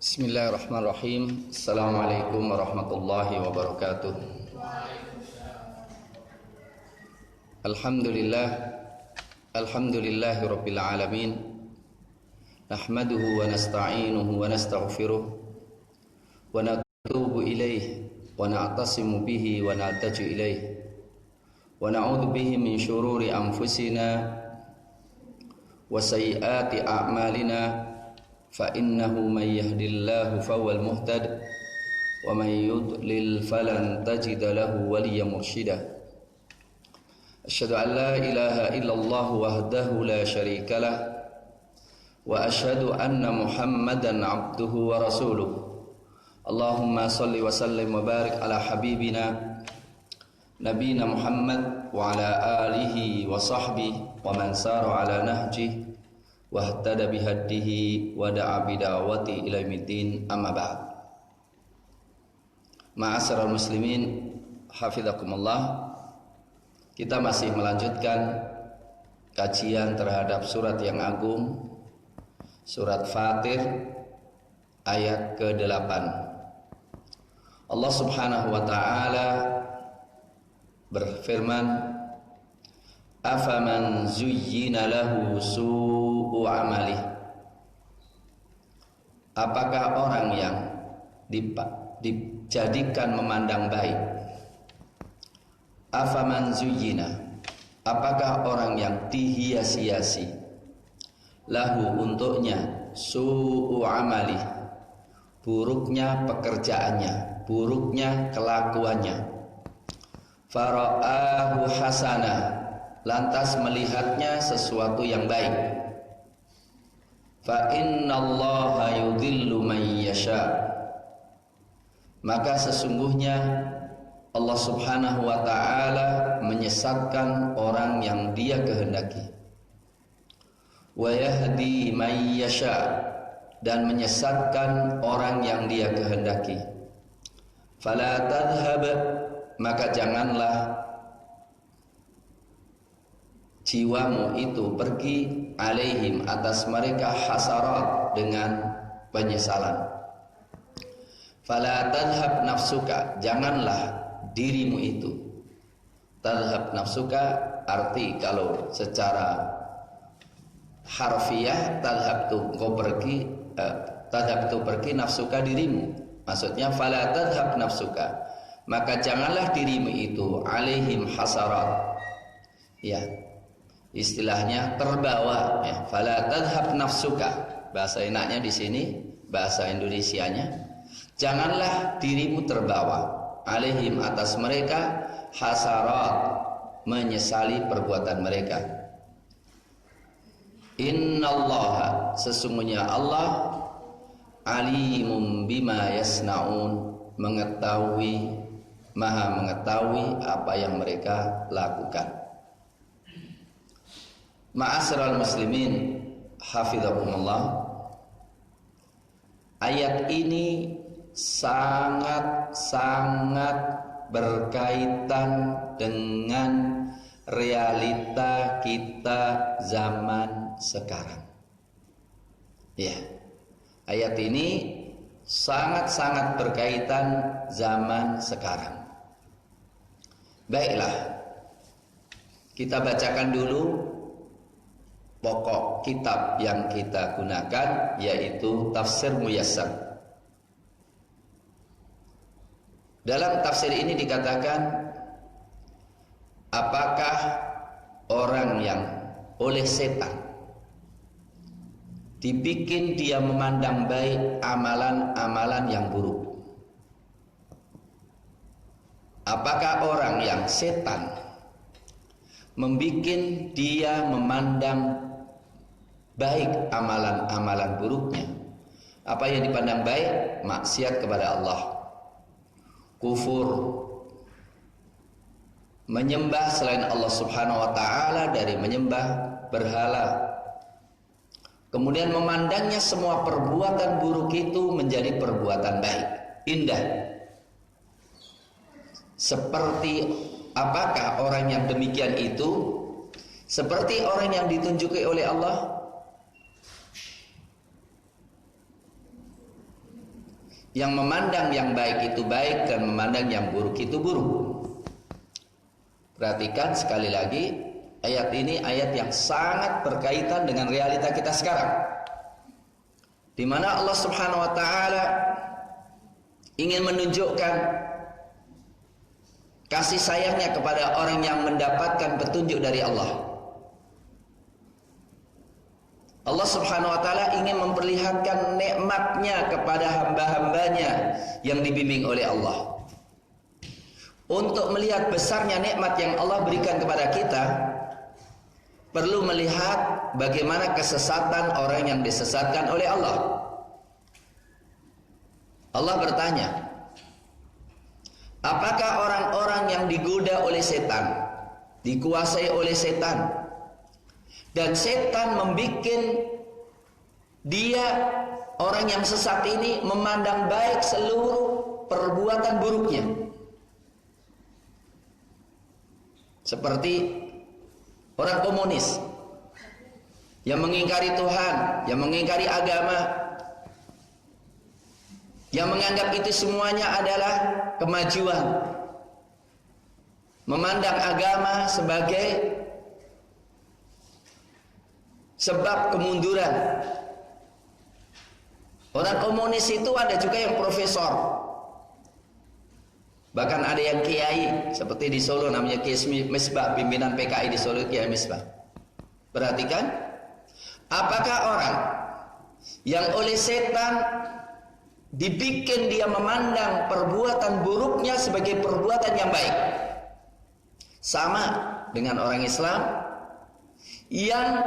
Bismillahirrahmanirrahim. Assalamualaikum warahmatullahi wabarakatuh. Alhamdulillahi rabbil alamin. Nahmaduhu wa nasta'inuhu wa nastaghfiruh wa natubu ilayh wa na'tasimu bihi wa na'taju ilayh wa na'udzu bihi min syururi anfusina wa sayyiati a'malina. فإنه من يهد الله فهو المهتد ومن يضلل فلن تجد له وليا مرشدا أشهد أن لا إله إلا الله وحده لا شريك له وأشهد أن محمدا عبده ورسوله اللهم صل وسلم وبارك على حبيبنا نبينا محمد وعلى آله وصحبه ومن سار على نهجه wahtada bihaddihi wa da'a bida'wati ila yaumiddin, amma ba'd. Ma'asyiral muslimin hafizakumullah, kita masih melanjutkan kajian terhadap surat yang agung, surat Fatir ayat ke-8. Allah Subhanahu wa taala berfirman, afaman zuyyina lahu su'u amalih, apakah orang yang dijadikan memandang baik, afaman zuyyina, apakah orang yang dihias-hiasi, lahu untuknya, su'u amalih, buruknya pekerjaannya, buruknya kelakuannya, fara'ahu hasanah, lantas melihatnya sesuatu yang baik, fa innallaha yudhillu man yasha, maka sesungguhnya Allah Subhanahu wa taala menyesatkan orang yang Dia kehendaki, wa yahdi man yasha, dan menyesatkan orang yang Dia kehendaki. Fala tadhhab, maka janganlah jiwamu itu pergi, alaihim, atas mereka, hasarat, dengan penyesalan. Fala tadhhab nafsuka, janganlah dirimu itu. Tadhhab nafsuka, arti kalau secara harfiah, tadhhab itu kau pergi, tadhhab itu pergi, nafsuka dirimu. Maksudnya fala tadhhab nafsuka, maka janganlah dirimu itu, alaihim hasarat, ya, istilahnya terbawa, ya. Fala tadhhab nafsuka, bahasa enaknya di sini, bahasa Indonesianya, janganlah dirimu terbawa, alaihim, atas mereka, hasarat, menyesali perbuatan mereka. Innallaha, sesungguhnya Allah, alimum bima yasnaun, mengetahui, maha mengetahui apa yang mereka lakukan. Ma'asyiral muslimin hafizakumullah, ayat ini sangat-sangat berkaitan dengan realita kita zaman sekarang. Ya, ayat ini sangat-sangat berkaitan zaman sekarang. Baiklah, kita bacakan dulu pokok kitab yang kita gunakan, yaitu Tafsir Muyassar. Dalam tafsir ini dikatakan, apakah orang yang oleh setan dibikin dia memandang baik amalan-amalan yang buruk? Apakah orang yang setan membikin dia memandang baik amalan-amalan buruknya? Apa yang dipandang baik? Maksiat kepada Allah, kufur, menyembah selain Allah Subhanahu wa taala dari menyembah berhala. Kemudian memandangnya semua perbuatan buruk itu menjadi perbuatan baik, indah. Seperti apakah orang yang demikian itu? Seperti orang yang ditunjuki oleh Allah, Yang memandang yang baik itu baik dan memandang yang buruk itu buruk. Perhatikan sekali lagi, ayat ini ayat yang sangat berkaitan dengan realita kita sekarang, di mana Allah Subhanahu wa taala ingin menunjukkan kasih sayangnya kepada orang yang mendapatkan petunjuk dari Allah. Allah Subhanahu wa taala ingin memperlihatkan nikmatnya kepada hamba-hambanya yang dibimbing oleh Allah. Untuk melihat besarnya nikmat yang Allah berikan kepada kita, perlu melihat bagaimana kesesatan orang yang disesatkan oleh Allah. Allah bertanya, apakah orang-orang yang digoda oleh setan, dikuasai oleh setan, dan setan membuat dia, orang yang sesat ini, memandang baik seluruh perbuatan buruknya? Seperti orang komunis yang mengingkari Tuhan, yang mengingkari agama, yang menganggap itu semuanya adalah kemajuan, memandang agama sebagai sebab kemunduran. Orang komunis itu ada juga yang profesor, bahkan ada yang kiai, seperti di Solo namanya Kiai Misbah, pimpinan PKI di Solo, Kiai Misbah. Perhatikan, apakah orang yang oleh setan dibikin dia memandang perbuatan buruknya sebagai perbuatan yang baik, sama dengan orang Islam yang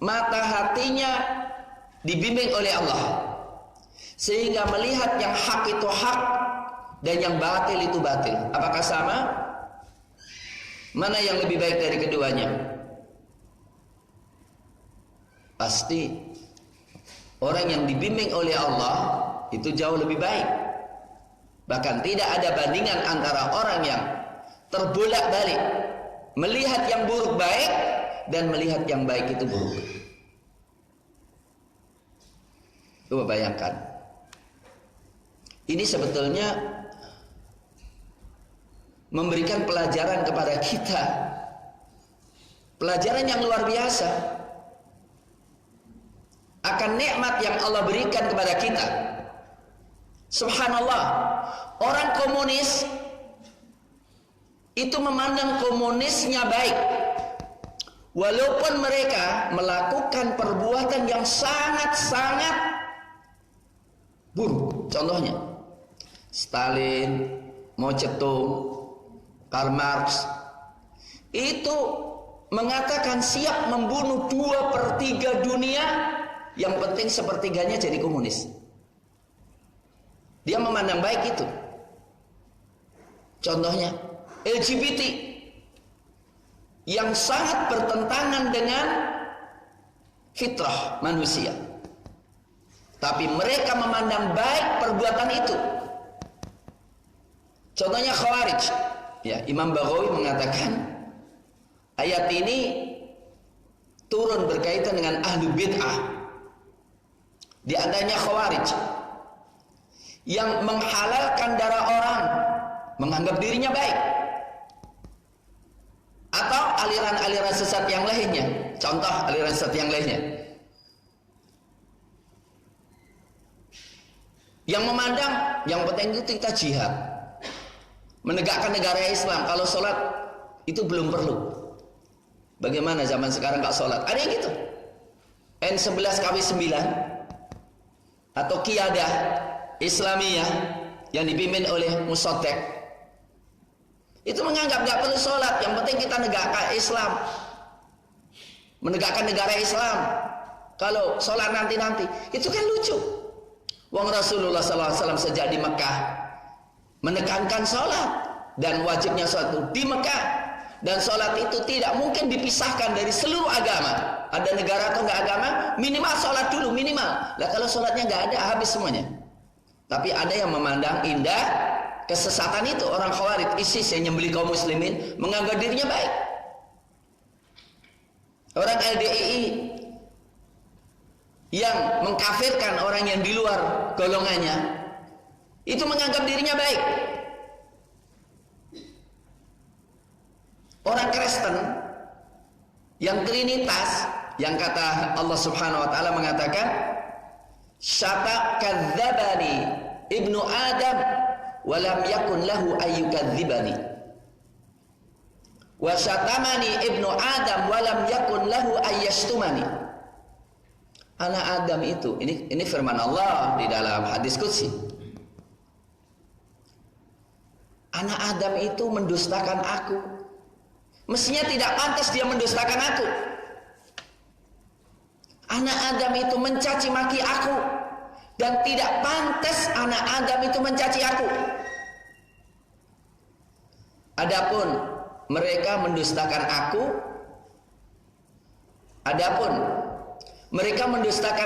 mata hatinya dibimbing oleh Allah, sehingga melihat yang hak itu hak dan yang batil itu batil? Apakah sama? Mana yang lebih baik dari keduanya? Pasti orang yang dibimbing oleh Allah itu jauh lebih baik. Bahkan tidak ada bandingan antara orang yang terbolak-balik melihat yang buruk baik dan melihat yang baik itu buruk. Coba bayangkan, ini sebetulnya memberikan pelajaran kepada kita, pelajaran yang luar biasa akan nikmat yang Allah berikan kepada kita. Subhanallah, orang komunis itu memandang komunisnya baik, walaupun mereka melakukan perbuatan yang sangat-sangat buruk. Contohnya Stalin, Mao Zedong, Karl Marx itu mengatakan siap membunuh 2/3 dunia, yang penting sepertiganya jadi komunis. Dia memandang baik itu. Contohnya LGBT, yang sangat bertentangan dengan fitrah manusia, tapi mereka memandang baik perbuatan itu. Contohnya Khawarij. Ya, Imam Baghawi mengatakan ayat ini turun berkaitan dengan ahlu bid'ah. Di antaranya Khawarij yang menghalalkan darah orang, menganggap dirinya baik, atau aliran-aliran sesat yang lainnya. Contoh aliran sesat yang lainnya yang memandang yang penting itu kita jihad, menegakkan negara Islam. Kalau sholat itu belum perlu. Bagaimana zaman sekarang gak sholat? Ada yang gitu. N11 KW9 atau Qiyadah Islamiyah yang dipimpin oleh Musaddiq itu menganggap gak perlu sholat, yang penting kita negakkan Islam, menegakkan negara Islam. Kalau sholat nanti-nanti, itu kan lucu. Wong Rasulullah SAW sejak di Mekah menekankan sholat, dan wajibnya sholat itu di Mekah, dan sholat itu tidak mungkin dipisahkan dari seluruh agama. Ada negara atau enggak agama, minimal sholat dulu, minimal. Lah kalau sholatnya enggak ada, habis semuanya. Tapi ada yang memandang indah kesesatan itu. Orang Khawarij, ISIS yang nyembelih kaum muslimin, menganggap dirinya baik. Orang LDII yang mengkafirkan orang yang di luar golongannya, itu menganggap dirinya baik. Orang Kristen yang Trinitas, yang kata Allah Subhanahu wa taala mengatakan, "Syata kadzdzabani ibnu Adam wa lam yakun lahu ayyukadzibani." Wa syatamani ibnu Adam wa lam yakun lahu ayyashtumani. Anak Adam itu, ini firman Allah di dalam hadis qudsi. Anak Adam itu mendustakan aku. Mestinya tidak pantas dia mendustakan aku. Anak Adam itu mencaci maki aku, dan tidak pantas anak Adam itu mencaci aku. Adapun mereka mendustakan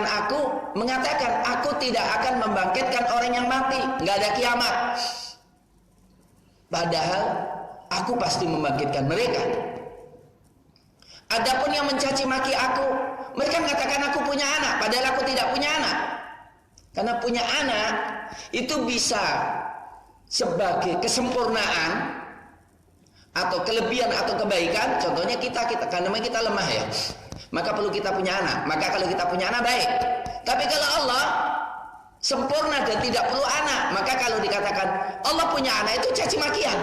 aku, mengatakan aku tidak akan membangkitkan orang yang mati, nggak ada kiamat. Padahal aku pasti membangkitkan mereka. Adapun yang mencaci maki aku, mereka mengatakan aku punya anak, padahal aku tidak punya anak. Karena punya anak itu bisa sebagai kesempurnaan atau kelebihan atau kebaikan. Contohnya kita karena kita lemah ya, maka perlu kita punya anak. Maka kalau kita punya anak baik. Tapi kalau Allah sempurna dan tidak perlu anak, maka kalau dikatakan Allah punya anak itu caci makian.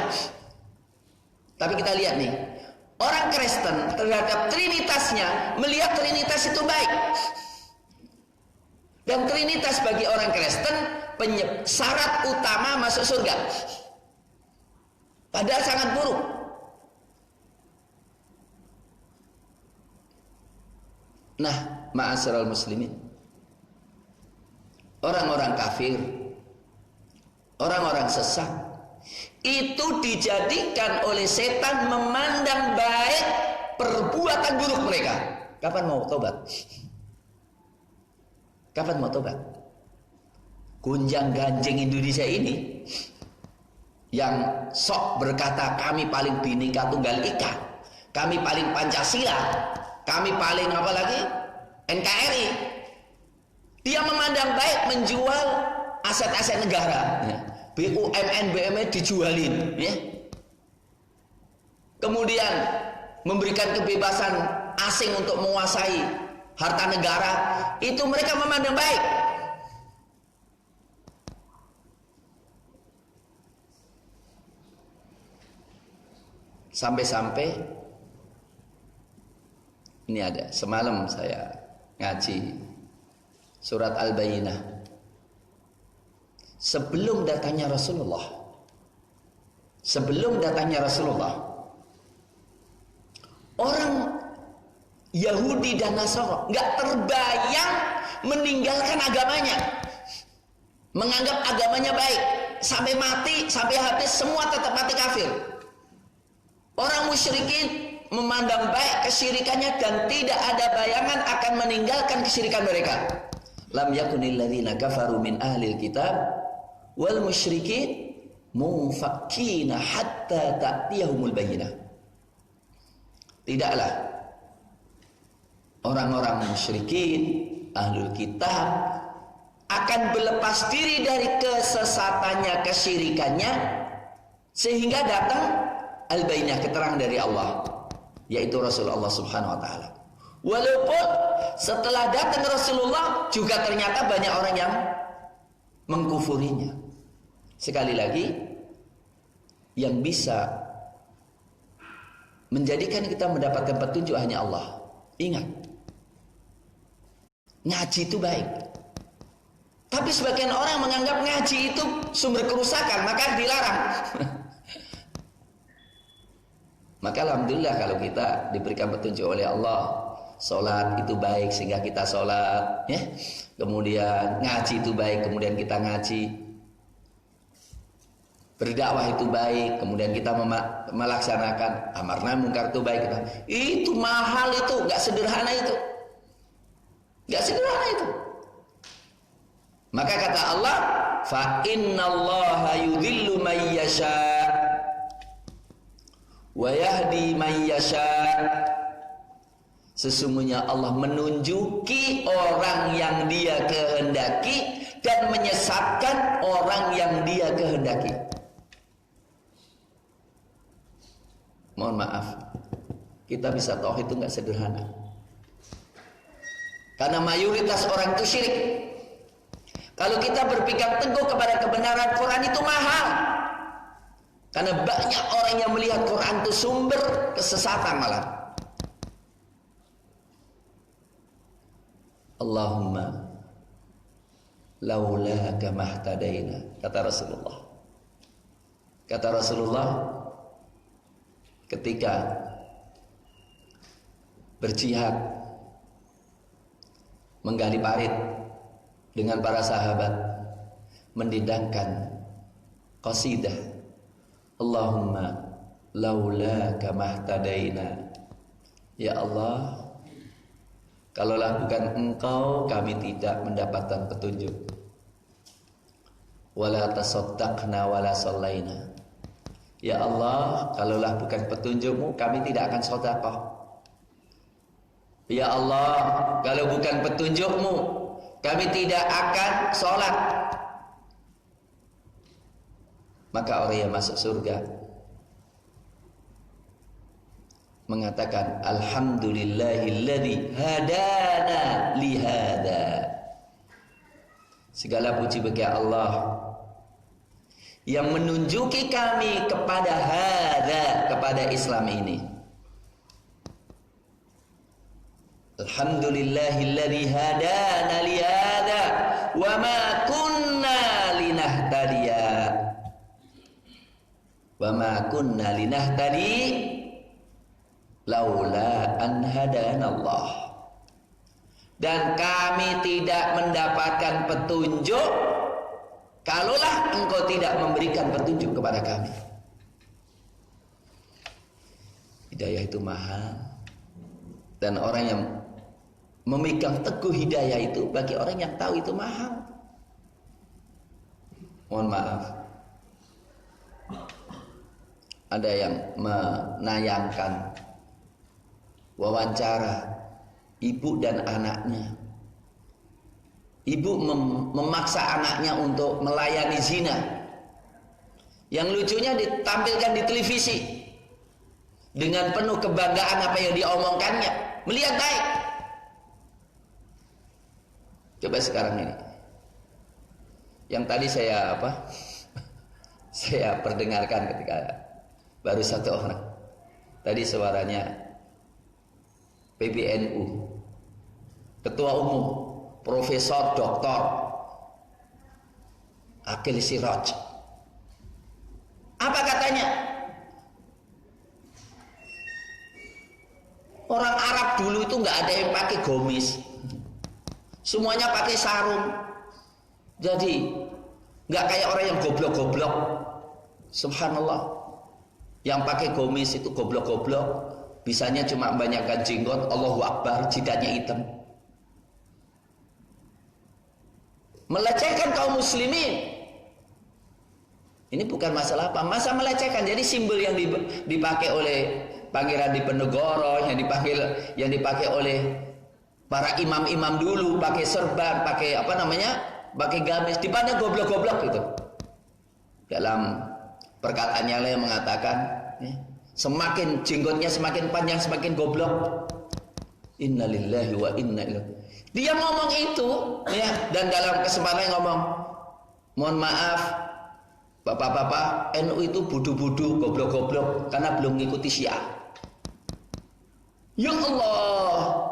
Tapi kita lihat nih, orang Kristen terhadap Trinitasnya melihat Trinitas itu baik. Dan Trinitas bagi orang Kristen syarat utama masuk surga. Padahal sangat buruk. Nah, ma'asyiral muslimin, orang-orang kafir, orang-orang sesat, itu dijadikan oleh setan memandang baik perbuatan buruk mereka. Kapan mau tobat? Kapan mau tobat? Gunjang ganjing Indonesia ini yang sok berkata kami paling Bhinneka Tunggal Ika, kami paling Pancasila, kami paling apa lagi? NKRI. Dia memandang baik menjual aset-aset negara, ya. BUMN, BUMN dijualin, ya. Kemudian memberikan kebebasan asing untuk menguasai harta negara, itu mereka memandang baik. Sampai-sampai ini ada, semalam saya ngaji surat Al-Bayyinah. Sebelum datangnya Rasulullah, orang Yahudi dan Nasrani nggak terbayang meninggalkan agamanya, menganggap agamanya baik, sampai mati, sampai habis semua tetap mati kafir. Orang musyrikin memandang baik kesyirikannya dan tidak ada bayangan akan meninggalkan kesyirikan mereka. Lam yakunil ladzina kafaru min ahlil kitab wal musyrikin munfakkina hatta ta'tiyahumul bayyinah. Tidaklah orang-orang musyrikin, ahlul kitab akan berlepas diri dari kesesatannya, kesyirikannya, sehingga datang al-bayyinah, keterangan dari Allah, yaitu Rasulullah Subhanahu wa taala. Walaupun setelah datang Rasulullah juga ternyata banyak orang yang mengkufurinya. Sekali lagi, yang bisa menjadikan kita mendapatkan petunjuk hanya Allah. Ingat, ngaji itu baik. Tapi sebagian orang menganggap ngaji itu sumber kerusakan, maka dilarang. Maka alhamdulillah kalau kita diberikan petunjuk oleh Allah, sholat itu baik sehingga kita sholat, ya. Kemudian ngaji itu baik, kemudian kita ngaji. Berdakwah itu baik, kemudian kita melaksanakan amar nahi munkar itu baik. Itu mahal, itu nggak sederhana itu, nggak sederhana itu. Maka kata Allah, fa innallaha yudhillu man yasha wa yahdi man yasha. Sesungguhnya Allah menunjuki orang yang Dia kehendaki dan menyesatkan orang yang Dia kehendaki. Mohon maaf, kita bisa tauhid itu nggak sederhana. Karena mayoritas orang itu syirik. Kalau kita berpegang teguh kepada kebenaran, Quran itu mahal. Karena banyak orang yang melihat Quran itu sumber kesesatan malah. Allahumma laulaka mahtadaina, kata Rasulullah. Kata Rasulullah ketika berjihad menggali parit dengan para sahabat, mendidangkan qasidah, Allahumma laulaka mahtadaina. Ya Allah, kalaulah bukan Engkau, kami tidak mendapatkan petunjuk. Wala tasaddaqna wala sallaina. Ya Allah, kalaulah bukan petunjuk-Mu, kami tidak akan sedekah. Ya Allah, kalau bukan petunjuk-Mu, kami tidak akan sholat. Maka orang yang masuk surga mengatakan, Alhamdulillahilladzi hadana lihada. Segala puji bagi Allah yang menunjuki kami kepada hada, kepada Islam ini. Alhamdulillahilladzi hadana lihada wa ma kunna linahtadiya wa ma kunna linahtadi laula an hadanallah. Dan kami tidak mendapatkan petunjuk kalaulah Engkau tidak memberikan petunjuk kepada kami. Hidayah itu mahal. Dan orang yang memegang teguh hidayah itu, bagi orang yang tahu itu mahal. Mohon maaf, ada yang menayangkan wawancara ibu dan anaknya. Ibu memaksa anaknya untuk melayani zina. Yang lucunya ditampilkan di televisi dengan penuh kebanggaan apa yang diomongkannya, melihat baik. Coba sekarang ini, yang tadi saya saya perdengarkan ketika baru satu orang. Tadi suaranya PBNU, Ketua Umum Profesor Dr. Akil Siraj. Apa katanya? Orang Arab dulu itu nggak ada yang pakai gomis, semuanya pakai sarung. Jadi nggak kayak orang yang goblok-goblok. Subhanallah, yang pakai gomis itu goblok-goblok, bisanya cuma banyakkan jenggot, Allahu Akbar, jidatnya hitam. Melecehkan kaum muslimin. Ini bukan masalah apa, masa melecehkan. Jadi simbol yang dipakai oleh Pangeran Diponegoro, yang dipakai oleh para imam-imam dulu, pakai serban, pakai pakai gamis, dipandang goblok-goblok gitu. Dalam perkataannya lah yang mengatakan, semakin jenggotnya semakin panjang semakin goblok. Innalillahi wa inna ilaihi. Dia ngomong itu, ya, dan dalam kesempatan ngomong, mohon maaf, bapak-bapak, NU itu budu-budu, goblok-goblok, karena belum mengikuti Syiah. Ya Allah,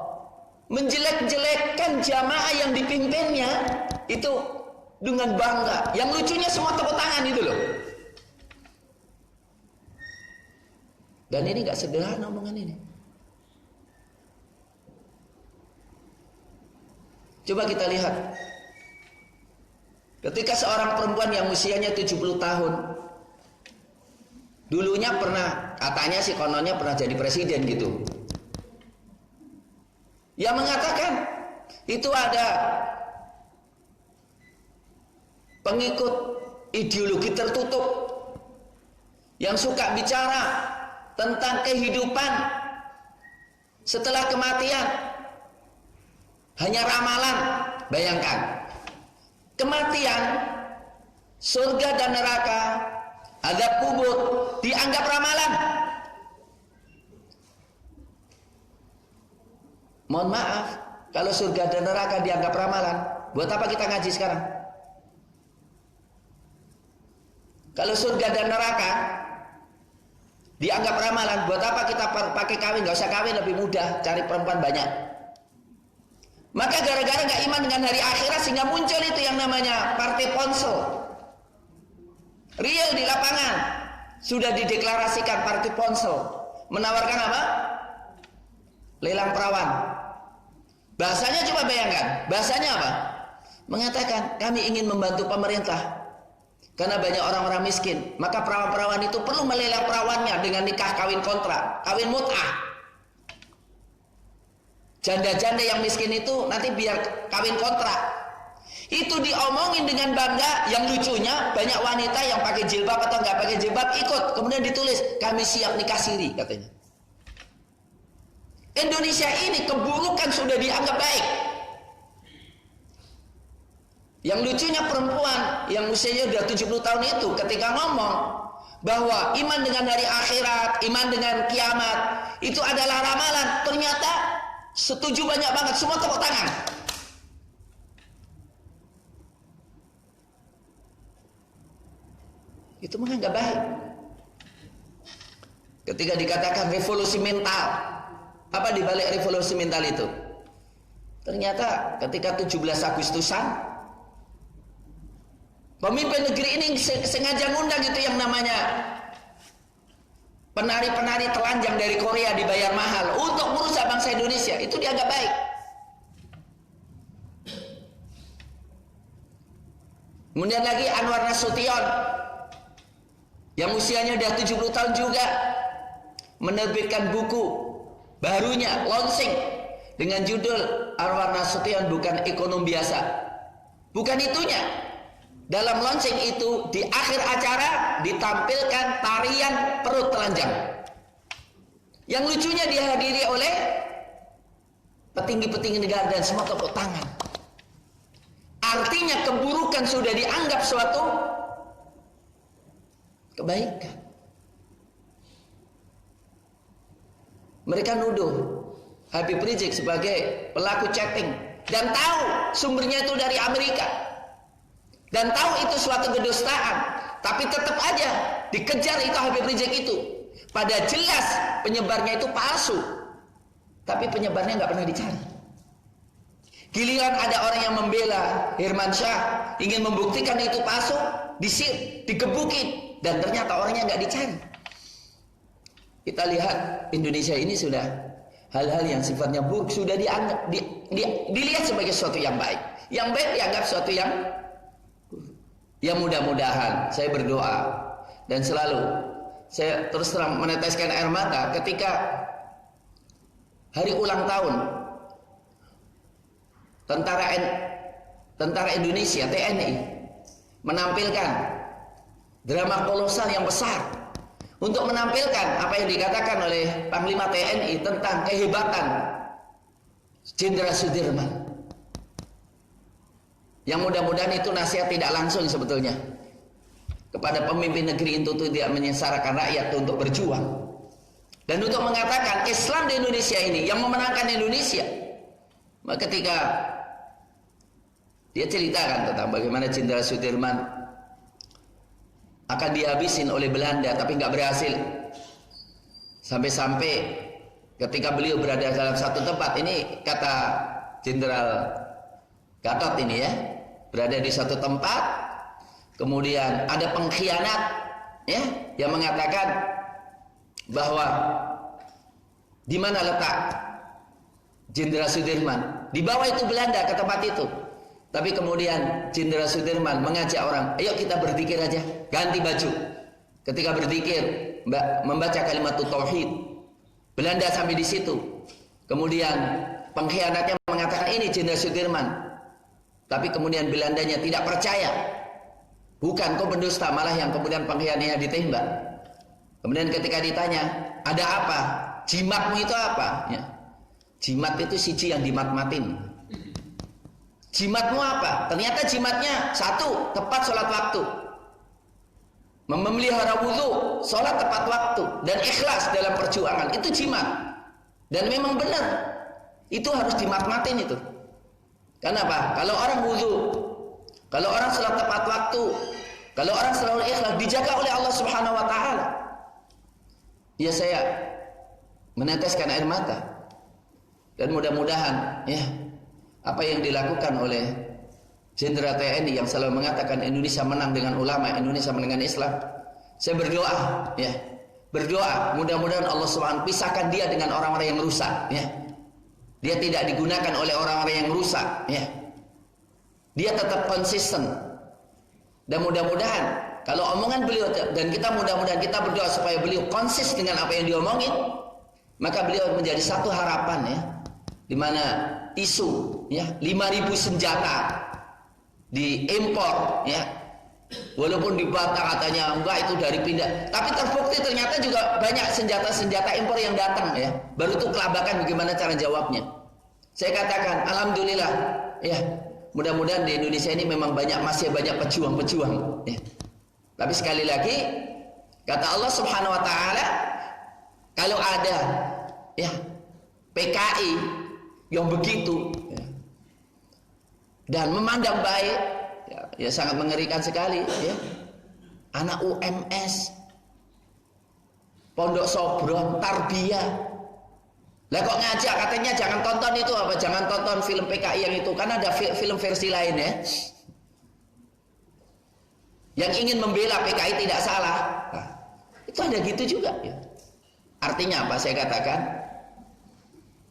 menjelek-jelekkan jamaah yang dipimpinnya itu dengan bangga. Yang lucunya semua tepuk tangan itu loh. Dan ini gak sederhana omongan ini. Coba kita lihat. Ketika seorang perempuan yang usianya 70 tahun, dulunya pernah, katanya si kononnya pernah jadi presiden gitu, yang mengatakan itu ada pengikut ideologi tertutup yang suka bicara tentang kehidupan Setelah kematian hanya ramalan. Bayangkan, kematian, surga dan neraka, azab kubur dianggap ramalan. Mohon maaf, kalau surga dan neraka dianggap ramalan, buat apa kita ngaji sekarang? Kalau surga dan neraka dianggap ramalan, buat apa kita pakai kawin? Gak usah kawin, lebih mudah, cari perempuan banyak. Maka gara-gara gak iman dengan hari akhirat, sehingga muncul itu yang namanya partai ponsel. Real di lapangan sudah dideklarasikan partai ponsel, menawarkan apa? Lelang perawan. Bahasanya coba bayangkan, bahasanya apa? Mengatakan kami ingin membantu pemerintah karena banyak orang-orang miskin, maka perawan-perawan itu perlu melelang perawannya dengan nikah kawin kontrak, kawin mut'ah. Janda-janda yang miskin itu nanti biar kawin kontrak. Itu diomongin dengan bangga. Yang lucunya banyak wanita yang pakai jilbab atau nggak pakai jilbab ikut, kemudian ditulis kami siap nikah siri katanya. Indonesia ini keburukan sudah dianggap baik. Yang lucunya perempuan yang usianya sudah 70 tahun itu ketika ngomong bahwa iman dengan hari akhirat, iman dengan kiamat itu adalah ramalan, ternyata setuju banyak banget, semua tepuk tangan. Itu menganggap baik. Ketika dikatakan revolusi mental, apa dibalik revolusi mental itu? Ternyata ketika 17 Agustusan, pemimpin negeri ini sengaja ngundang itu yang namanya penari-penari telanjang dari Korea dibayar mahal untuk merusak bangsa Indonesia. Itu dianggap baik. Kemudian lagi Anwar Nasution yang usianya udah 70 tahun juga menerbitkan buku barunya, launching dengan judul Anwar Nasution bukan ekonom biasa. Bukan itunya. Dalam launching itu di akhir acara ditampilkan tarian perut telanjang. Yang lucunya dihadiri oleh petinggi-petinggi negara dan semua tepuk tangan. Artinya keburukan sudah dianggap suatu kebaikan. Mereka nuduh Habib Rizik sebagai pelaku chatting dan tahu sumbernya itu dari Amerika dan tahu itu suatu kedustaan, tapi tetap aja dikejar itu Habib Rizik itu. Pada jelas penyebarnya itu palsu, tapi penyebarnya nggak pernah dicari. Giliran ada orang yang membela Herman Syah ingin membuktikan itu palsu, digebukin, dan ternyata orangnya nggak dicari. Kita lihat Indonesia ini sudah hal-hal yang sifatnya buruk sudah dianggap dilihat sebagai sesuatu yang baik. Yang baik dianggap sesuatu yang mudah-mudahan saya berdoa dan selalu saya terus terang meneteskan air mata ketika hari ulang tahun Tentara Indonesia TNI menampilkan drama kolosal yang besar untuk menampilkan apa yang dikatakan oleh Panglima TNI tentang kehebatan Jenderal Sudirman. Yang mudah-mudahan itu nasihat tidak langsung sebetulnya kepada pemimpin negeri itu tidak menyesarakan rakyat untuk berjuang dan untuk mengatakan Islam di Indonesia ini yang memenangkan Indonesia. Maka ketika dia ceritakan tentang bagaimana Jenderal Sudirman akan dihabisin oleh Belanda tapi nggak berhasil, sampai-sampai ketika beliau berada dalam satu tempat, ini kata Jenderal Gatot ini ya, berada di satu tempat, kemudian ada pengkhianat ya yang mengatakan bahwa di mana letak Jenderal Sudirman, di bawah itu Belanda ke tempat itu. Tapi kemudian Jenderal Sudirman mengajak orang, ayo kita berzikir aja, ganti baju. Ketika berzikir, membaca kalimat tauhid, Belanda sampai di situ. Kemudian pengkhianatnya mengatakan ini Jenderal Sudirman. Tapi kemudian Belandanya tidak percaya. Bukan kau pendusta, malah yang kemudian pengkhianatnya ditembak. Kemudian ketika ditanya, ada apa? Jimatmu itu apa? Ya. Jimat itu siji yang dimat-matin. Jimatmu apa? Ternyata jimatnya satu, tepat sholat waktu, memelihara wudhu, sholat tepat waktu, dan ikhlas dalam perjuangan. Itu jimat. Dan memang benar, itu harus dimat-matin itu. Kenapa? Kalau orang wudhu, kalau orang sholat tepat waktu, kalau orang selalu ikhlas, dijaga oleh Allah Subhanahu Wa Taala. Ya, saya meneteskan air mata. Dan mudah-mudahan ya, apa yang dilakukan oleh Jenderal TNI yang selalu mengatakan Indonesia menang dengan ulama, Indonesia menang dengan Islam. Saya berdoa ya, berdoa mudah-mudahan Allah Subhanahu pisahkan dia dengan orang-orang yang rusak ya. Dia tidak digunakan oleh orang-orang yang rusak ya. Dia tetap konsisten. Dan mudah-mudahan kalau omongan beliau, dan kita mudah-mudahan kita berdoa supaya beliau konsis dengan apa yang diomongin, maka beliau menjadi satu harapan ya, di mana isu ya 5.000 senjata diimpor ya, walaupun dibantah katanya enggak itu dari pindah, tapi terbukti ternyata juga banyak senjata-senjata impor yang datang ya. Baru itu kelabakan bagaimana cara jawabnya. Saya katakan alhamdulillah ya, mudah-mudahan di Indonesia ini memang masih banyak pejuang-pejuang ya. Tapi sekali lagi kata Allah Subhanahu Wa Taala, kalau ada ya PKI yang begitu ya, dan memandang baik ya sangat mengerikan sekali ya. Anak UMS, Pondok Sobron, Tarbiyah. Lah kok ngajak katanya jangan tonton itu apa? Jangan tonton film PKI yang itu, karena ada film versi lain ya. Yang ingin membela PKI tidak salah. Nah, itu ada gitu juga ya. Artinya apa saya katakan?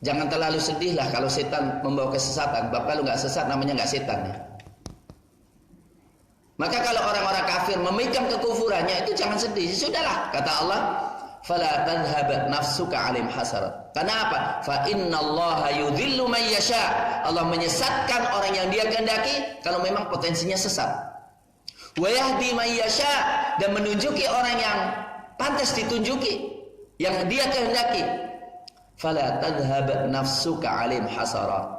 Jangan terlalu sedih lah kalau setan membawa kesesatan. Sebab kalau nggak sesat namanya nggak setan ya. Maka kalau orang-orang kafir memegang kekufurannya itu jangan sedih. Sudahlah kata Allah, fala tadhhab nafsuka alim hasarat. Karena apa? Fa innallaha yudhillu man yasha. Allah menyesatkan orang yang Dia kehendaki kalau memang potensinya sesat. Wa yahdi man yasha, dan menunjuki orang yang pantas ditunjuki, yang Dia kehendaki. Fala tadhhab nafsuka alim hasarat.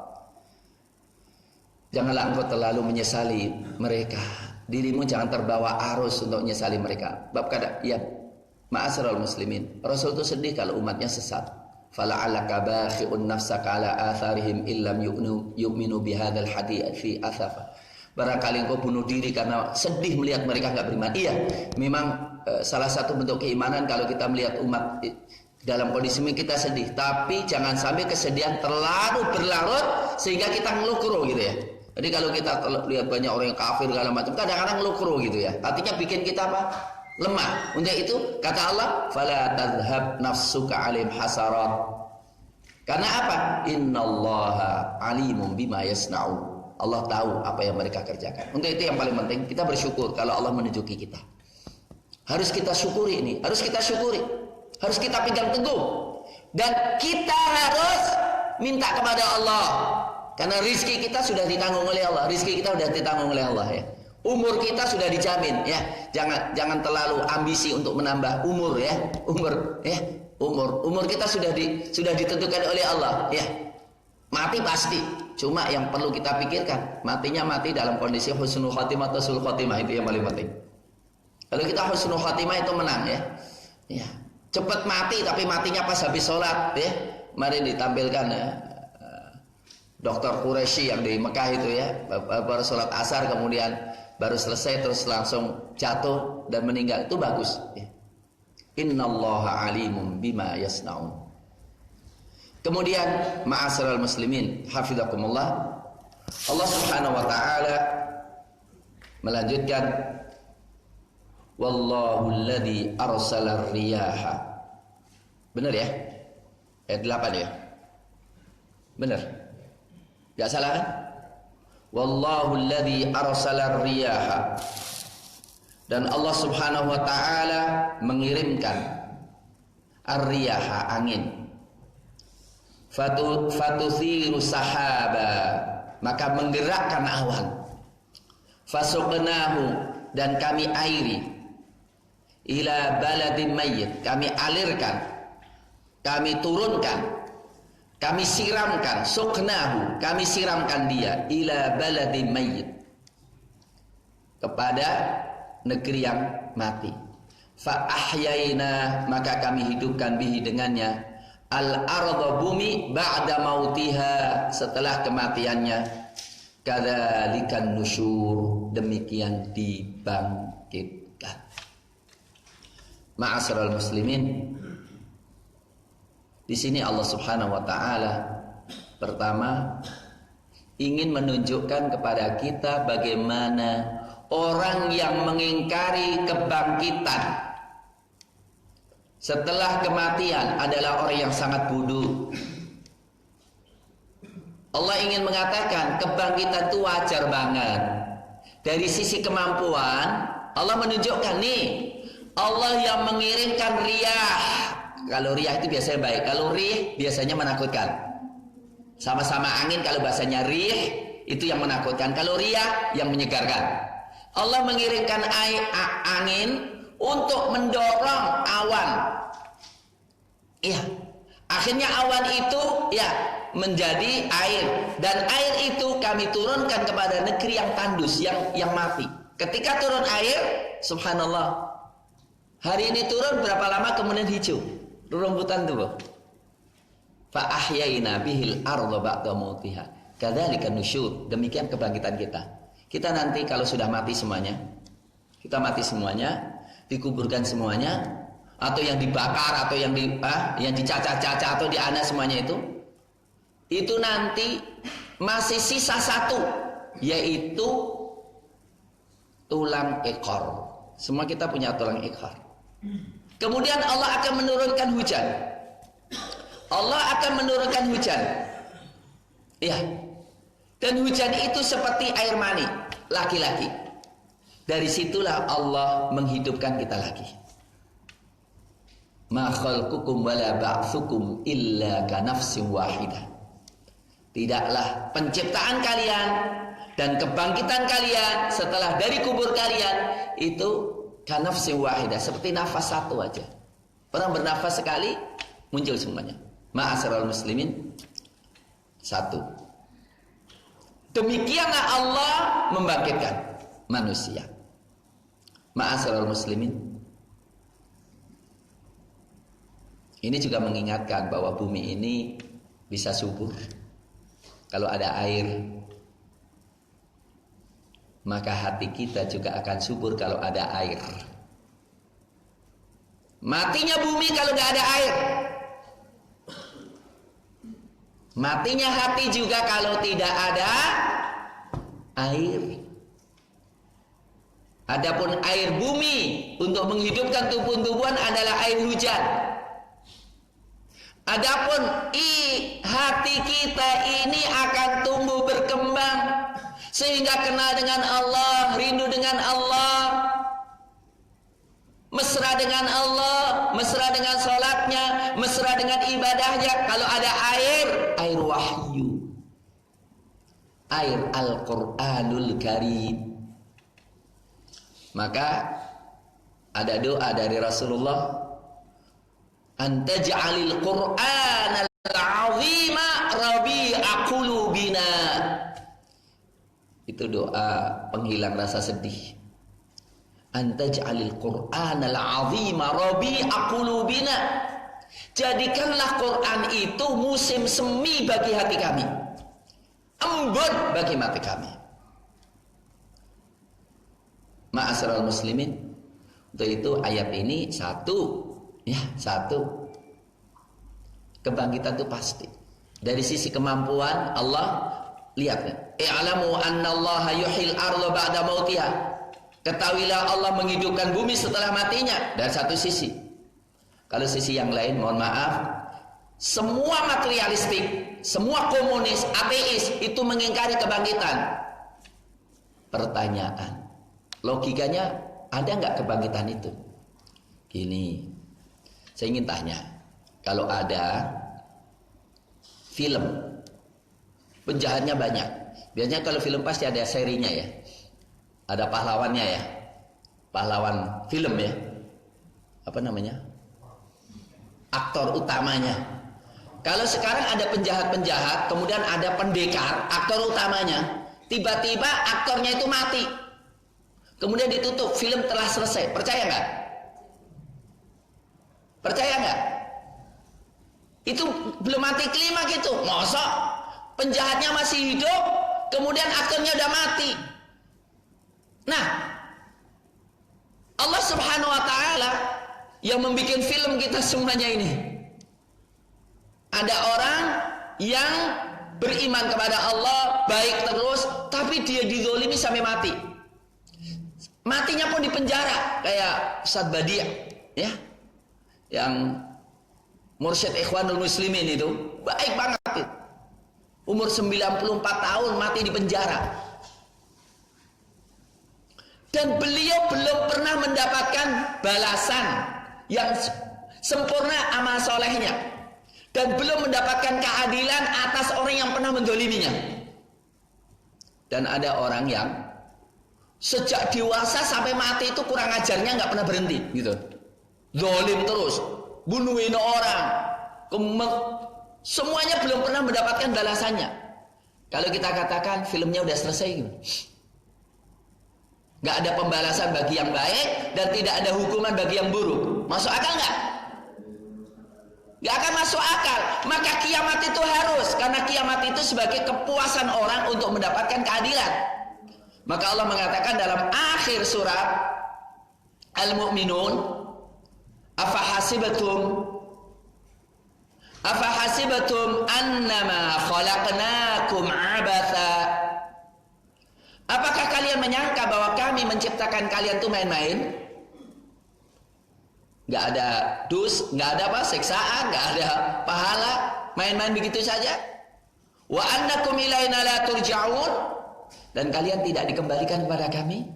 Janganlah engkau terlalu menyesali mereka. Dirimu jangan terbawa arus untuk menyesali mereka. Bab kada ya ma'asyiral muslimin, Rasul itu sedih kalau umatnya sesat. Fala'allaka bakhi'un nafsaka ala atharihim illam yu'minu bihadzal hadithi asafa. Barangkali engkau bunuh diri karena sedih melihat mereka enggak beriman. Iya, memang salah satu bentuk keimanan kalau kita melihat umat dalam kondisi ini kita sedih, tapi jangan sampai kesedihan terlalu berlarut sehingga kita ngelukro gitu ya. Jadi kalau kita lihat banyak orang yang kafir segala macam, kadang-kadang ngelukro gitu ya. Artinya bikin kita apa? Lemah. Untuk itu kata Allah, fala tadhhab nafsuka alim hasarat. Karena apa? Innallaha alimun bima yasna'un. Allah tahu apa yang mereka kerjakan. Untuk itu yang paling penting kita bersyukur kalau Allah menunjuki kita. Harus kita syukuri ini, harus kita syukuri. Harus kita pegang teguh. Dan kita harus minta kepada Allah. Karena rizki kita sudah ditanggung oleh Allah. Rizki kita sudah ditanggung oleh Allah ya. Umur kita sudah dijamin ya. Jangan terlalu ambisi untuk menambah umur ya. Umur kita sudah ditentukan oleh Allah ya. Mati pasti. Cuma yang perlu kita pikirkan, matinya mati dalam kondisi husnul khotimah atau sul khotimah, itu yang paling penting. Kalau kita husnul khotimah itu menang ya. Ya. Cepat mati tapi matinya pas habis sholat ya. Mari ditampilkan ya. Dr. Quraisy yang di Mekah itu ya, baru sholat asar kemudian baru selesai terus langsung jatuh dan meninggal, itu bagus ya. Innallaha alimun bima yasnaun. Kemudian ma'asyiral muslimin hafizakumullah, Allah Subhanahu wa taala melanjutkan, wallahu alladzi arsala riyaha. Benar ya? Ayat 8 ya? Benar. Enggak salah kan? Wallahu alladzi arsala riyaha. Dan Allah Subhanahu wa taala mengirimkan ar-riyaha, angin. Fatuthiru sahaba, maka menggerakkan awan. Fasuqnahu, dan kami airi. Ila baladin mayyit, kami alirkan, kami turunkan, kami siramkan, suqnahu, kami siramkan dia ila baladin mayyit, kepada negeri yang mati. Fa ahyaina, maka kami hidupkan bihi dengannya al-ardha, bumi, ba'da mautiha, setelah kematiannya. Kadzalikan nusyur, demikian dibangkitkan. Ma'asyiral muslimin, di sini Allah Subhanahu wa taala pertama ingin menunjukkan kepada kita bagaimana orang yang mengingkari kebangkitan setelah kematian adalah orang yang sangat bodoh. Allah ingin mengatakan kebangkitan itu wajar banget. Dari sisi kemampuan, Allah menunjukkan nih, Allah yang mengirimkan riyah. Kalau riyah itu biasanya baik, kalau rih biasanya menakutkan. Sama-sama angin, kalau bahasanya rih itu yang menakutkan, kalau riyah yang menyegarkan. Allah mengirimkan angin untuk mendorong awan. Iya. Akhirnya awan itu ya menjadi air, dan air itu kami turunkan kepada negeri yang tandus, yang mati. Ketika turun air, subhanallah, hari ini turun, berapa lama kemudian hijau rumputan itu. Fa ahyaina bihil ardha ba'da mautiha kadzalika nusyur, demikian kebangkitan kita. Kita nanti kalau sudah mati semuanya, kita mati semuanya, dikuburkan semuanya, atau yang dibakar, atau yang dicacah-cacah, atau dianak semuanya itu nanti masih sisa satu, yaitu tulang ekor. Semua kita punya tulang ekor. Kemudian Allah akan menurunkan hujan. Allah akan menurunkan hujan. Ya. Dan hujan itu seperti air mani laki-laki. Dari situlah Allah menghidupkan kita lagi. Ma khalqukum wala ba'tsukum illa ka nafsin wahidah. Tidaklah penciptaan kalian dan kebangkitan kalian setelah dari kubur kalian itu ka nafsin wahidah, seperti nafas satu aja. Orang bernafas sekali muncul semuanya. Ma'asyiral muslimin, satu. Demikianlah Allah membangkitkan manusia. Ma'asyiral muslimin, ini juga mengingatkan bahwa bumi ini bisa subur kalau ada air. Maka hati kita juga akan subur kalau ada air. Matinya bumi kalau nggak ada air. Matinya hati juga kalau tidak ada air. Adapun air bumi untuk menghidupkan tumbuh-tumbuhan adalah air hujan. Adapun hati kita ini akan tumbuh berkembang sehingga kenal dengan Allah, rindu dengan Allah, mesra dengan Allah, mesra dengan sholatnya, mesra dengan ibadahnya. Kalau ada air wahyu, air Al-Quranul Karim. Maka ada doa dari Rasulullah, antaj'alil Qur'anal azima rabi'a qulubina. Itu doa penghilang rasa sedih. Antaj'alil Qur'anal azima rabi'a qulubina. Jadikanlah Quran itu musim semi bagi hati kami, embun bagi mati kami. Ma'asyiral muslimin, untuk itu ayat ini satu, kebangkitan itu pasti. Dari sisi kemampuan Allah, lihat kan, i'lamu annallaha yuhyil arda ba'da mautiha. Ketahuilah Allah menghidupkan bumi setelah matinya. Dan satu sisi. Kalau sisi yang lain, mohon maaf, semua materialistik, semua komunis, ateis itu mengingkari kebangkitan. Pertanyaan, logikanya ada nggak kebangkitan itu? Gini, saya ingin tanya, kalau ada film, penjahatnya banyak. Biasanya kalau film pasti ada serinya ya, ada pahlawannya ya, pahlawan film ya, apa namanya? Aktor utamanya. Kalau sekarang ada penjahat-penjahat, kemudian ada pendekar, aktor utamanya, tiba-tiba aktornya itu mati, kemudian ditutup, film telah selesai. Percaya nggak? Percaya nggak? Itu belum mati klima gitu. Masa penjahatnya masih hidup, kemudian aktornya udah mati. Nah, Allah Subhanahu wa Ta'ala yang membuat film kita semuanya ini. Ada orang yang beriman kepada Allah, baik terus, tapi dia dizolimi sampai mati. Matinya pun di penjara, kayak Ustaz Badiah, ya, yang Mursyid Ikhwanul Muslimin itu, baik banget. Umur 94 tahun mati di penjara. Dan beliau belum pernah mendapatkan balasan yang sempurna amal solehnya. Dan belum mendapatkan keadilan atas orang yang pernah mendoliminya. Dan ada orang yang sejak dewasa sampai mati itu kurang ajarnya nggak pernah berhenti, gitu. Zalim terus, bunuhin orang, semuanya belum pernah mendapatkan balasannya. Kalau kita katakan filmnya udah selesai, gitu. Nggak ada pembalasan bagi yang baik dan tidak ada hukuman bagi yang buruk. Masuk akal nggak? Gak akan masuk akal. Maka kiamat itu harus, karena kiamat itu sebagai kepuasan orang untuk mendapatkan keadilan. Maka Allah mengatakan dalam akhir surat Al-Mu'minun, Afahasibatum annama khalaqnakum abatha. Apakah kalian menyangka bahwa kami menciptakan kalian itu main-main? Nggak ada nggak ada apa, siksaan, nggak ada pahala, main-main begitu saja. Wa annakum ilaina la turja'un, dan kalian tidak dikembalikan kepada kami.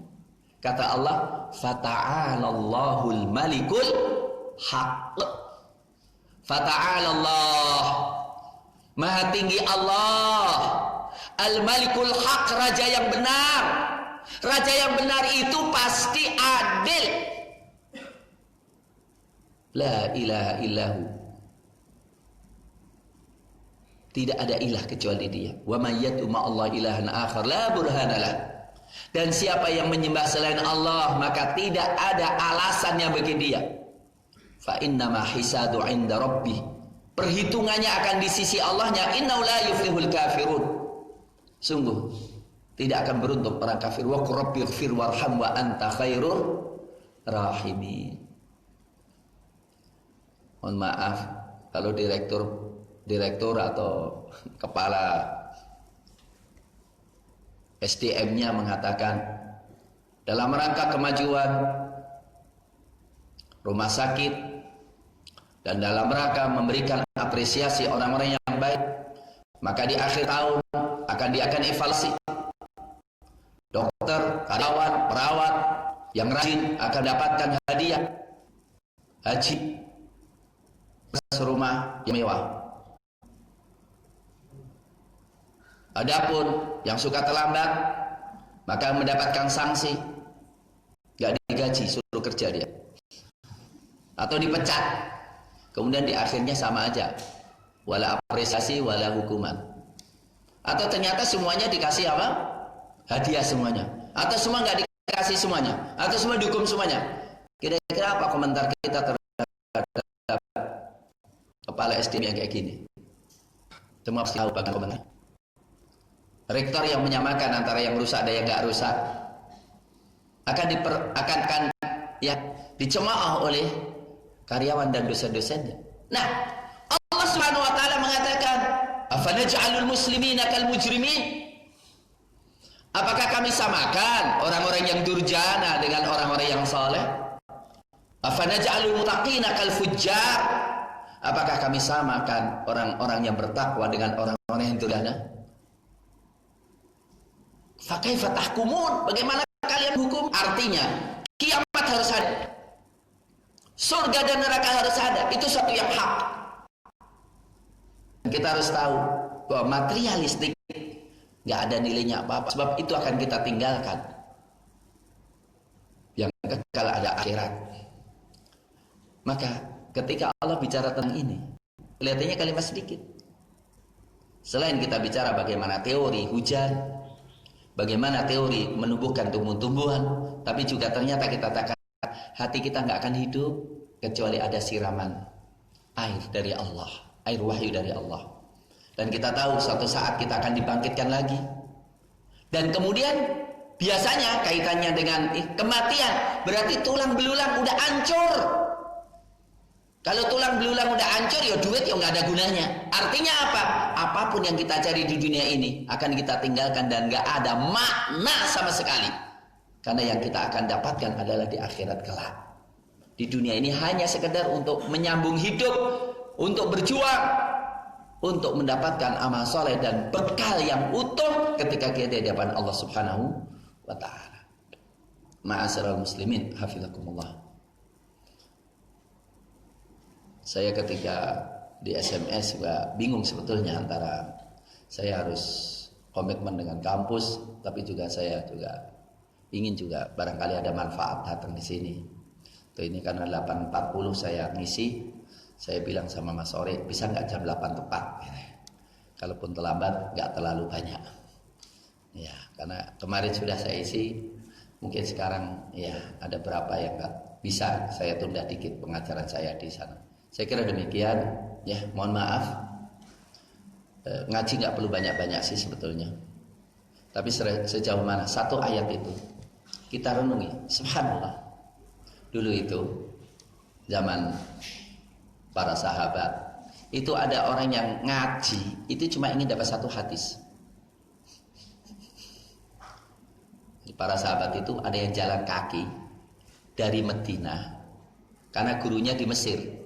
Kata Allah, fata'alallahul malikul haq. Fata'alallah, maha tinggi Allah, al-malikul haq, raja yang benar. Raja yang benar itu pasti adil. La ilaha illahu, tidak ada ilah kecuali dia. Wa may yad'u ma'allahi ilahan akhar la burhanalah. Dan siapa yang menyembah selain Allah, maka tidak ada alasannya bagi dia. Fa innama hisadu 'inda rabbih, perhitungannya akan di sisi Allahnya. Innahu la yuflihul kafirun, sungguh tidak akan beruntung orang kafir. Wa rabbighfir warham wa anta khairur rahimin. Mohon maaf kalau direktur atau kepala SDM-nya mengatakan dalam rangka kemajuan rumah sakit dan dalam rangka memberikan apresiasi orang-orang yang baik, maka di akhir tahun akan evaluasi dokter, karyawan, perawat yang rajin akan dapatkan hadiah haji, rumah yang mewah. Adapun yang suka terlambat, maka mendapatkan sanksi, gak digaji, suruh kerja dia, atau dipecat. Kemudian di akhirnya sama aja, wala apresiasi wala hukuman. Atau ternyata semuanya dikasih apa? Hadiah semuanya. Atau semua gak dikasih semuanya, atau semua dihukum semuanya. Kira-kira apa komentar kita terhadap kepala SDM yang kayak gini? Semua pasti tahu bagaimana komentar. Rektor yang menyamakan antara yang rusak dan yang nggak rusak akan dicemooh oleh karyawan dan dosen-dosennya. Nah, Allah Subhanahu wa taala mengatakan, "Afanaj'alul muslimina kal mujrimin?" Apakah kami samakan orang-orang yang durjana dengan orang-orang yang saleh? Afanaj'alul muttaqina kal fujjar? Apakah kami samakan orang-orang yang bertakwa dengan orang-orang yang durjana? Fakaifa tahkumun? Bagaimana kalian hukum? Artinya, kiamat harus ada. Surga dan neraka harus ada. Itu satu yang hak. Kita harus tahu bahwa materialistik nggak ada nilainya apa-apa. Sebab itu akan kita tinggalkan. Yang kekal ada akhirat. Maka ketika Allah bicara tentang ini, Kelihatannya kalimat sedikit. Selain kita bicara bagaimana teori hujan, bagaimana teori menumbuhkan tumbuh-tumbuhan, tapi juga ternyata kita katakan hati kita nggak akan hidup kecuali ada siraman air dari Allah, air wahyu dari Allah. Dan kita tahu suatu saat kita akan dibangkitkan lagi. Dan kemudian biasanya kaitannya dengan kematian, berarti tulang belulang udah hancur. Kalau tulang belulang udah hancur, ya duit ya nggak ada gunanya. Artinya apa? Apapun yang kita cari di dunia ini akan kita tinggalkan dan nggak ada makna sama sekali. Karena yang kita akan dapatkan adalah di akhirat kelak. Di dunia ini hanya sekedar untuk menyambung hidup, untuk berjuang, untuk mendapatkan amal soleh dan bekal yang utuh ketika kita di hadapan Allah Subhanahu wa ta'ala. Ma'asyiral muslimin, hafizakumullah. Saya ketika di SMS juga bingung sebetulnya antara saya harus komitmen dengan kampus, tapi juga saya juga ingin juga barangkali ada manfaat datang di sini. Tuh ini karena 8.40 saya ngisi, saya bilang sama Mas Ore, bisa nggak jam 8 tepat? Kalaupun terlambat nggak terlalu banyak. Ya, karena kemarin sudah saya isi, mungkin sekarang ya ada berapa yang nggak bisa saya tunda dikit pengajaran saya di sana. Saya kira demikian, ya mohon maaf. Ngaji nggak perlu banyak-banyak sih sebetulnya. Tapi sejauh mana satu ayat itu kita renungi, subhanallah. Dulu itu zaman para sahabat, itu ada orang yang ngaji itu cuma ingin dapat satu hadis. Para sahabat itu ada yang jalan kaki dari Madinah karena gurunya di Mesir.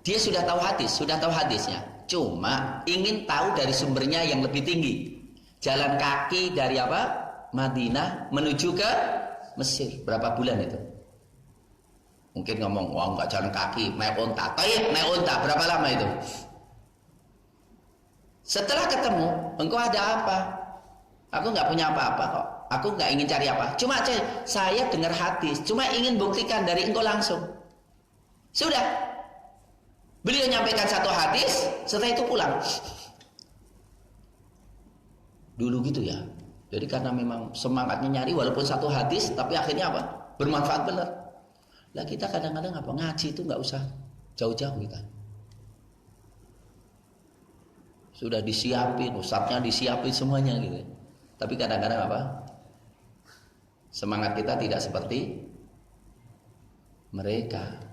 Dia sudah tahu hadis, sudah tahu hadisnya, cuma ingin tahu dari sumbernya yang lebih tinggi. Jalan kaki dari apa? Madinah menuju ke Mesir. Berapa bulan itu? Mungkin ngomong, wah nggak jalan kaki, naik onta. Taib, naik onta. Berapa lama itu? Setelah ketemu, engkau ada apa? Aku nggak punya apa-apa kok. Aku nggak ingin cari apa. Cuma saya dengar hadis, cuma ingin buktikan dari engkau langsung. Sudah. Beliau nyampaikan satu hadis, setelah itu pulang. Dulu gitu ya. Jadi karena memang semangatnya nyari walaupun satu hadis, tapi akhirnya apa? Bermanfaat benar. Lah kita kadang-kadang apa? Ngaji itu nggak usah jauh-jauh kita. Sudah disiapin, ustadznya disiapin semuanya gitu. Tapi kadang-kadang apa? Semangat kita tidak seperti mereka.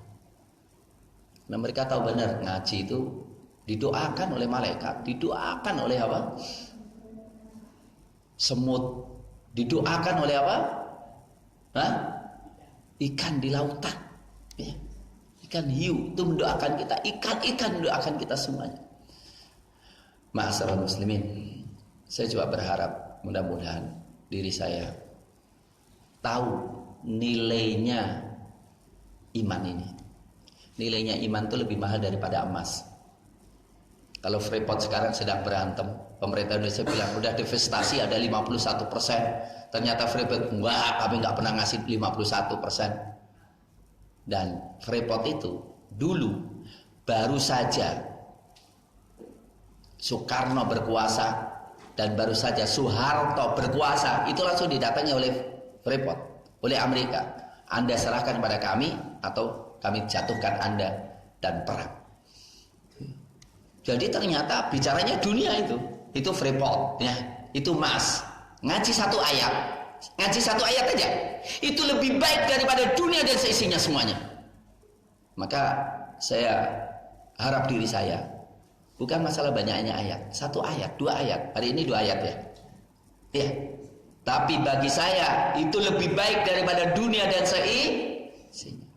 Nah mereka tahu benar ngaji itu didoakan oleh malaikat, didoakan oleh apa? Semut, didoakan oleh apa? Hah? Ikan di lautan, ya. Ikan hiu itu mendoakan kita, ikan-ikan mendoakan kita semuanya. Ma'asyiral muslimin, saya juga berharap mudah-mudahan diri saya tahu nilainya iman ini. Nilainya iman itu lebih mahal daripada emas. Kalau Freeport sekarang sedang berantem, pemerintah Indonesia bilang udah divestasi ada 51%. Ternyata Freeport enggak, kami nggak pernah ngasih 51%. Dan Freeport itu dulu baru saja Soekarno berkuasa dan baru saja Soeharto berkuasa, itu langsung didatangi oleh Freeport, oleh Amerika. Anda serahkan kepada kami atau kami jatuhkan Anda dan perang. Jadi ternyata bicaranya dunia itu Freeport, ya, itu emas. Ngaji satu ayat aja, itu lebih baik daripada dunia dan seisinya semuanya. Maka saya harap diri saya, bukan masalah banyaknya ayat, satu ayat, dua ayat. Hari ini 2 ayat ya, ya. Tapi bagi saya itu lebih baik daripada dunia dan seisinya.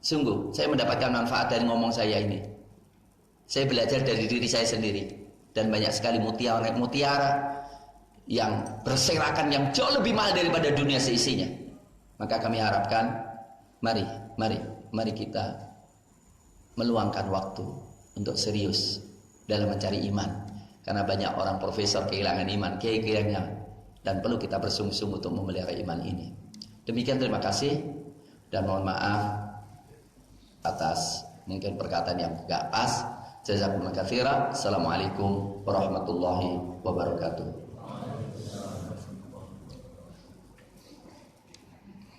Sungguh, saya mendapatkan manfaat dari ngomong saya ini. Saya belajar dari diri saya sendiri. Dan banyak sekali mutiara yang berserakan yang jauh lebih mahal daripada dunia seisinya. Maka kami harapkan, mari kita meluangkan waktu untuk serius dalam mencari iman. Karena banyak orang profesor kehilangan iman, kiai kehilangan, dan perlu kita bersungguh-sungguh untuk memelihara iman ini. Demikian, terima kasih dan mohon maaf atas mungkin perkataan yang gak pas. Jazakumullah katsiran. Assalamualaikum warahmatullahi wabarakatuh.